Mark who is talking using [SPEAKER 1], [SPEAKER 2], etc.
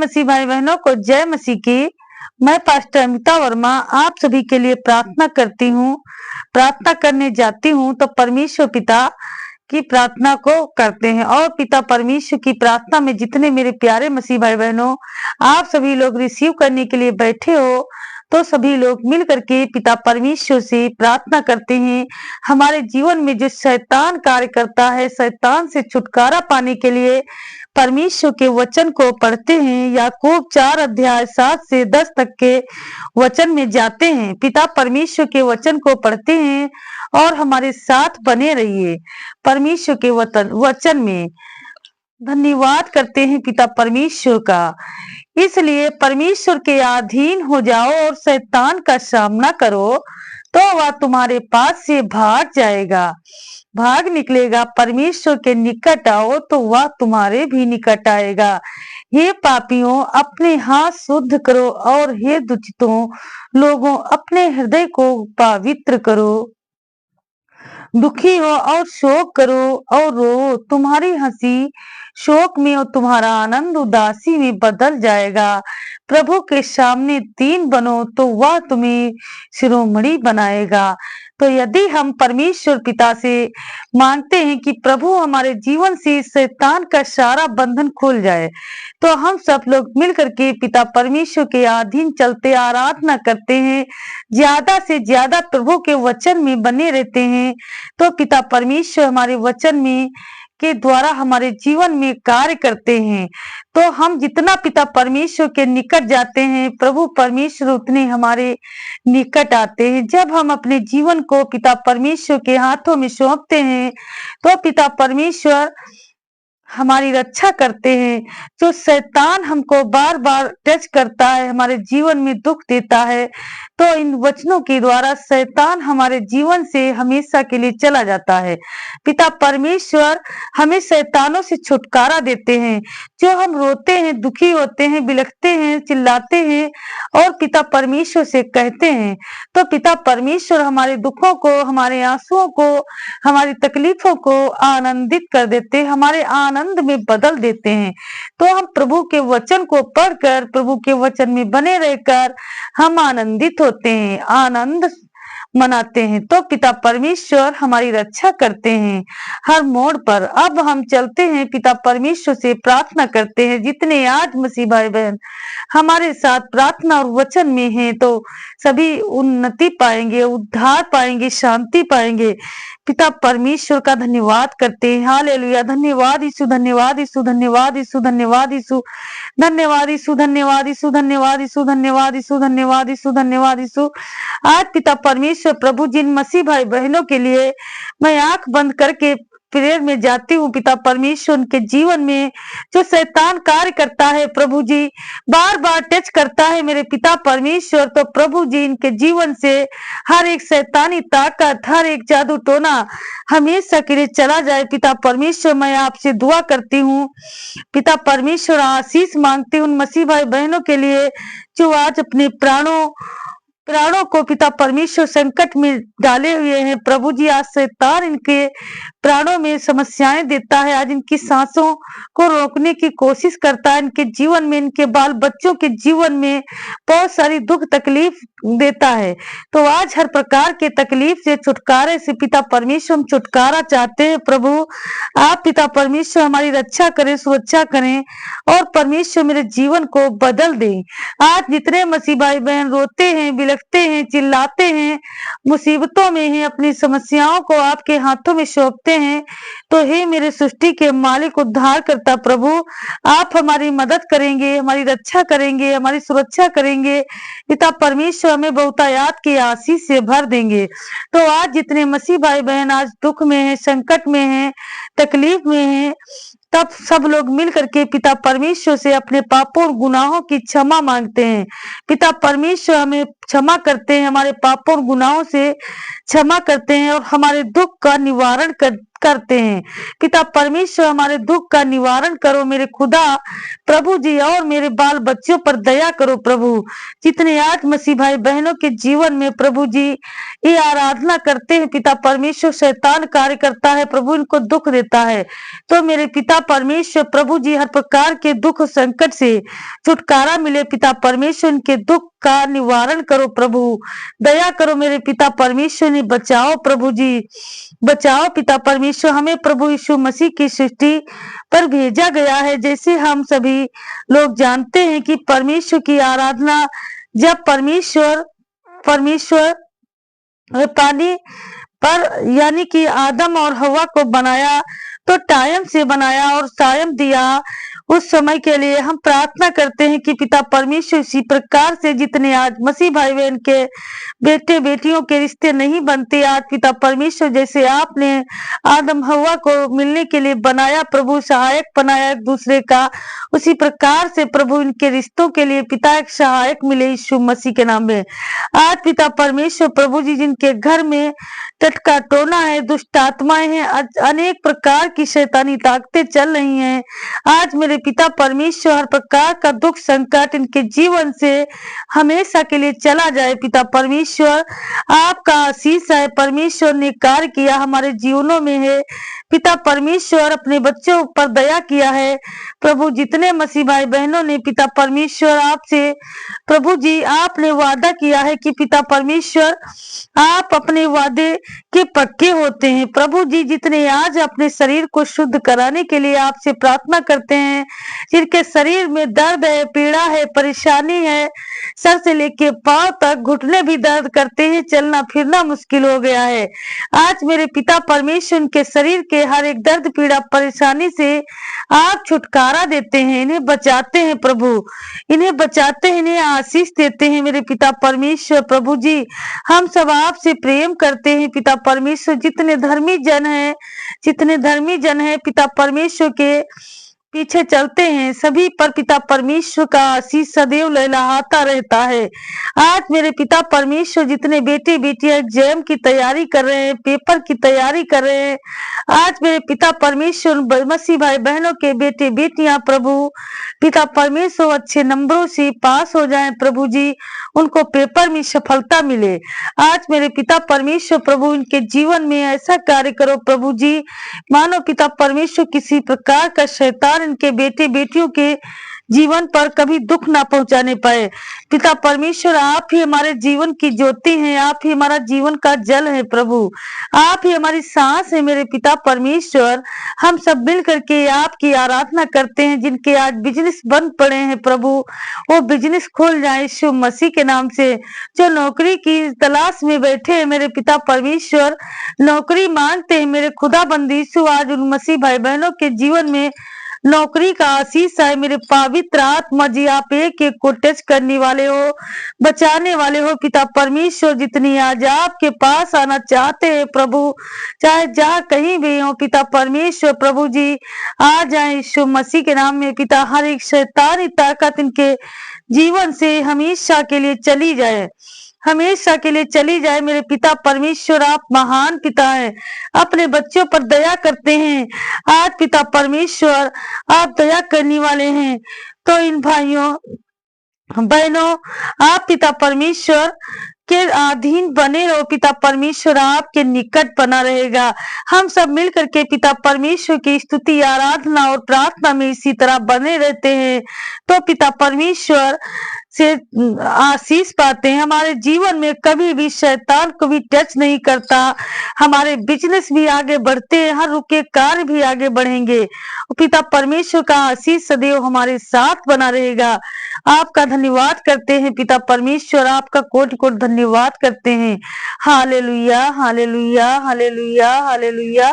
[SPEAKER 1] मसीह भाई बहनों को जय मसीह की। मैं पास्टर अमिता वर्मा आप सभी के लिए प्रार्थना करती हूँ। प्रार्थना करने जाती हूँ तो परमेश्वर पिता की प्रार्थना को करते हैं और पिता परमेश्वर की प्रार्थना में जितने मेरे प्यारे मसीह भाई बहनों आप सभी लोग रिसीव करने के लिए बैठे हो, तो सभी लोग मिल करके पिता परमेश्वर से प्रार्थना करते हैं। हमारे जीवन में जो शैतान कार्य करता है, शैतान से छुटकारा पाने के लिए परमेश्वर के वचन को पढ़ते हैं। याकूब 4 अध्याय 7 से 10 तक के वचन में जाते हैं। पिता परमेश्वर के वचन को पढ़ते हैं और हमारे साथ बने रहिए परमेश्वर के वचन में। धन्यवाद करते हैं पिता परमेश्वर का। इसलिए परमेश्वर के अधीन हो जाओ और शैतान का सामना करो, तो वह तुम्हारे पास से भाग जाएगा, भाग निकलेगा। परमेश्वर के निकट आओ तो वह तुम्हारे भी निकट आएगा। हे पापियों, अपने हाथ शुद्ध करो और हे दुष्टों लोगों, अपने हृदय को पवित्र करो। दुखी हो और शोक करो और रो, तुम्हारी हंसी शोक में और तुम्हारा आनंद उदासी में बदल जाएगा। प्रभु के सामने दीन बनो तो वह तुम्हें शिरोमणि बनाएगा। तो यदि हम परमेश्वर पिता से मांगते हैं कि प्रभु हमारे जीवन से शैतान का सारा बंधन खुल जाए, तो हम सब लोग मिलकर के पिता परमेश्वर के अधीन चलते आराधना करते हैं, ज्यादा से ज्यादा प्रभु के वचन में बने रहते हैं, तो पिता परमेश्वर हमारे वचन में के द्वारा हमारे जीवन में कार्य करते हैं। तो हम जितना पिता परमेश्वर के निकट जाते हैं, प्रभु परमेश्वर उतने हमारे निकट आते हैं। जब हम अपने जीवन को पिता परमेश्वर के हाथों में सौंपते हैं, तो पिता परमेश्वर हमारी रक्षा करते हैं। जो शैतान हमको बार बार टच करता है, हमारे जीवन में दुख देता है, तो इन वचनों के द्वारा शैतान हमारे जीवन से हमेशा के लिए चला जाता है। पिता परमेश्वर हमें शैतानों से छुटकारा देते हैं। जो हम रोते हैं, दुखी होते हैं, बिलखते हैं, चिल्लाते हैं और पिता परमेश्वर से कहते हैं, तो पिता परमेश्वर हमारे दुखों को, हमारे आंसुओं को, हमारी तकलीफों को आनंदित कर देते हैं, हमारे आनंद में बदल देते हैं। तो हम प्रभु के वचन को पढ़कर, प्रभु के वचन में बने रहकर हम आनंदित होते हैं, आनंद मनाते हैं। तो पिता परमेश्वर हमारी रक्षा करते हैं हर मोड़ पर। अब हम चलते हैं, पिता परमेश्वर से प्रार्थना करते हैं। जितने आज मसीह भाई बहन हमारे साथ प्रार्थना और वचन में हैं, तो सभी उन्नति पाएंगे, उद्धार पाएंगे, शांति पाएंगे। पिता परमेश्वर का धन्यवाद करते हैं। हालेलुया। धन्यवाद यीशु, धन्यवाद यीशु, धन्यवाद यीशु, धन्यवाद यीशु, धन्यवाद यीशु, धन्यवाद यीशु, धन्यवाद यीशु, धन्यवाद यीशु, धन्यवाद यीशु, धन्यवाद यीशु। आज पिता परमेश्वर प्रभु जिन मसीह भाई बहनों के लिए मैं आंख बंद करके प्रेयर में जाती हूँ, पिता परमेश्वर उनके जीवन में जो शैतान कार्य करता है, प्रभु जी बार बार टच करता है मेरे पिता परमेश्वर, तो प्रभु जी इनके जीवन से हर एक शैतानी ताकत, हर एक जादू टोना हमेशा के लिए चला जाए। पिता परमेश्वर मैं आपसे दुआ करती हूँ, पिता परमेश्वर आशीष मांगती हूँ उन मसीह भाई बहनों के लिए जो आज अपने प्राणों को पिता परमेश्वर संकट में डाले हुए हैं। प्रभु जी आज शैतान इनके प्राणों में समस्याएं देता है, आज इनकी सांसों को रोकने की कोशिश करता है, इनके जीवन में, इनके बाल बच्चों के जीवन में बहुत सारी दुख तकलीफ देता है। तो आज हर प्रकार के तकलीफ से, छुटकारे से पिता परमेश्वर हम छुटकारा चाहते हैं। प्रभु आप पिता परमेश्वर हमारी रक्षा करें, सुरक्षा करें और परमेश्वर मेरे जीवन को बदल दें। आज जितने मसीह भाई बहन रोते हैं, बिलखते हैं, चिल्लाते हैं, मुसीबतों में हैं, अपनी समस्याओं को आपके हाथों में सौंपते हैं, तो हे मेरे सृष्टि के मालिक, उद्धार करता प्रभु आप हमारी मदद करेंगे, हमारी रक्षा करेंगे, हमारी सुरक्षा करेंगे। पिता परमेश्वर हमें बहुतायात की आशीष से भर देंगे। तो आज जितने मसीह भाई बहन आज दुख में हैं, संकट में हैं, तकलीफ में हैं, तब सब लोग मिल करके पिता परमेश्वर से अपने पापों और गुनाहों की क्षमा मांगते हैं। पिता परमेश्वर हमें क्षमा करते हैं, हमारे पापों और गुनाहों से क्षमा करते हैं और हमारे दुख का निवारण करते हैं। पिता परमेश्वर, हमारे दुख का निवारण करो मेरे खुदा प्रभु जी, और मेरे बाल बच्चों पर दया करो प्रभु। जितने आज मसीह भाई बहनों के जीवन में प्रभु जी ये आराधना करते हैं पिता परमेश्वर, शैतान कार्य करता है प्रभु, इनको दुख देता है, तो मेरे पिता परमेश्वर प्रभु जी हर प्रकार के दुख संकट से छुटकारा मिले पिता परमेश्वर, इनके दुख का निवारण करो प्रभु, दया करो मेरे पिता परमेश्वर, ने बचाओ प्रभु जी, बचाओ पिता परमेश्वर। हमें प्रभु यीशु मसीह की सृष्टि पर भेजा गया है, जैसे हम सभी लोग जानते हैं कि परमेश्वर की आराधना, जब परमेश्वर पानी पर यानी कि आदम और हवा को बनाया तो टाइम से बनाया और टाइम दिया, उस समय के लिए हम प्रार्थना करते हैं कि पिता परमेश्वर इसी प्रकार से जितने आज मसीह भाई बहन के बेटे बेटियों के रिश्ते नहीं बनते, आज पिता परमेश्वर जैसे आपने आदम हवा को मिलने के लिए बनाया प्रभु, सहायक बनाया एक दूसरे का, उसी प्रकार से प्रभु इनके रिश्तों के लिए पिता एक सहायक मिले यीशु मसीह के नाम में। आज पिता परमेश्वर प्रभु जी जिनके घर में टटका टोना है, दुष्ट आत्माएं हैं, अनेक प्रकार की शैतानी ताकतें चल रही हैं, आज मेरे पिता परमेश्वर हर प्रकार का दुख संकट इनके जीवन से हमेशा के लिए चला जाए। पिता परमेश्वर आपका आशीष है, परमेश्वर ने कार्य किया हमारे जीवनों में है, पिता परमेश्वर अपने बच्चों पर दया किया है प्रभु। जितने मसीह भाई बहनों ने पिता परमेश्वर आपसे प्रभु जी आपने वादा किया है कि पिता परमेश्वर आप अपने वादे के पक्के होते हैं प्रभु जी, जितने आज अपने शरीर को शुद्ध कराने के लिए आपसे प्रार्थना करते हैं, जिनके शरीर में दर्द है, पीड़ा है, परेशानी है, सर से लेके पांव तक घुटने भी दर्द करते हैं, चलना फिरना मुश्किल हो गया है, आज मेरे पिता परमेश्वर उनके शरीर के हर एक दर्द पीड़ा परेशानी से आप छुटकारा देते हैं, इन्हें बचाते हैं प्रभु, इन्हें बचाते हैं, इन्हें आशीष देते हैं मेरे पिता परमेश्वर प्रभु जी। हम सब आपसे प्रेम करते हैं पिता परमेश्वर, जितने धर्मी जन है पिता परमेश्वर के पीछे चलते हैं, सभी पर पिता परमेश्वर का आशीष सदैव लहलहाता रहता है। आज मेरे पिता परमेश्वर जितने बेटे बेटियां एग्जाम की तैयारी कर रहे हैं, पेपर की तैयारी कर रहे हैं, आज मेरे पिता परमेश्वर मसीह भाई बहनों के बेटे बेटियां प्रभु पिता परमेश्वर अच्छे नंबरों से पास हो जाएं प्रभु जी, उनको पेपर में सफलता मिले। आज मेरे पिता परमेश्वर प्रभु इनके जीवन में ऐसा कार्य करो प्रभु जी, मानो पिता परमेश्वर किसी प्रकार का शैतान इनके बेटे बेटियों के जीवन पर कभी दुख ना पहुंचाने पाए। पिता परमेश्वर आप ही हमारे जीवन की ज्योति हैं, आप ही हमारा जीवन का जल है प्रभु, आप ही हमारी सांस है मेरे पिता परमेश्वर। हम सब मिल करके आपकी आराधना करते हैं, जिनके आज बिजनेस बंद पड़े हैं प्रभु वो बिजनेस खोल जाए यीशु मसीह के नाम से। जो नौकरी की तलाश में बैठे हैं मेरे पिता परमेश्वर, नौकरी मांगते हैं मेरे खुदा बंदी यीशु, आज उन मसीह भाई बहनों के जीवन में नौकरी का आशीष है मेरे पवित्र आत्मा जी, आप एक एक को टच करने वाले हो, बचाने वाले हो पिता परमेश्वर। जितनी आज आपके पास आना चाहते हैं प्रभु, चाहे जहाँ कहीं भी हो पिता परमेश्वर प्रभु जी आ जाए यीशु मसीह के नाम में पिता। हर एक शैतानी ताकत इनके जीवन से हमेशा के लिए चली जाए, हमेशा के लिए चली जाए मेरे पिता परमेश्वर। आप महान पिता हैं, अपने बच्चों पर दया करते हैं। आज पिता परमेश्वर आप दया करने वाले हैं, तो इन भाइयों बहनों आप पिता परमेश्वर के अधीन बने रहो, पिता परमेश्वर आपके निकट बना रहेगा। हम सब मिलकर के पिता परमेश्वर की स्तुति आराधना और प्रार्थना में इसी तरह बने रहते हैं, तो पिता परमेश्वर से आशीष पाते हैं। हमारे जीवन में कभी भी शैतान को भी टच नहीं करता, हमारे बिजनेस भी आगे बढ़ते हैं, हर रुके कार्य भी आगे बढ़ेंगे। पिता परमेश्वर का आशीष सदैव हमारे साथ बना रहेगा। आपका धन्यवाद करते हैं पिता परमेश्वर, आपका कोटि कोटि धन्यवाद करते हैं। Hallelujah hallelujah hallelujah hallelujah.